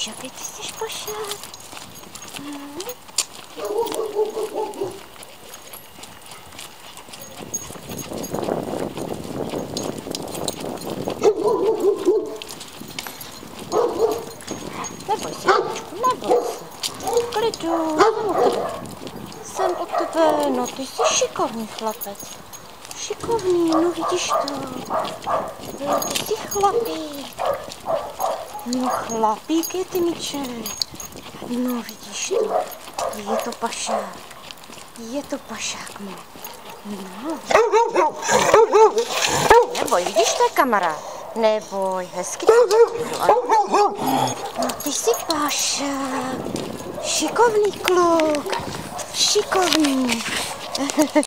Víš, jaký ty jsi pašák? Neboj se, neboj se. Klidu, jsem od tebe. No ty jsi šikovný chlapec. Šikovný, no vidíš to. No, ty jsi chlapík. No chlapík je ty, Míček. No vidíš to. Je to pašák. Je to pašák, no. No. Neboj, vidíš to, kamarád? Neboj, hezky. No ty jsi pašák. Šikovný kluk. Šikovný.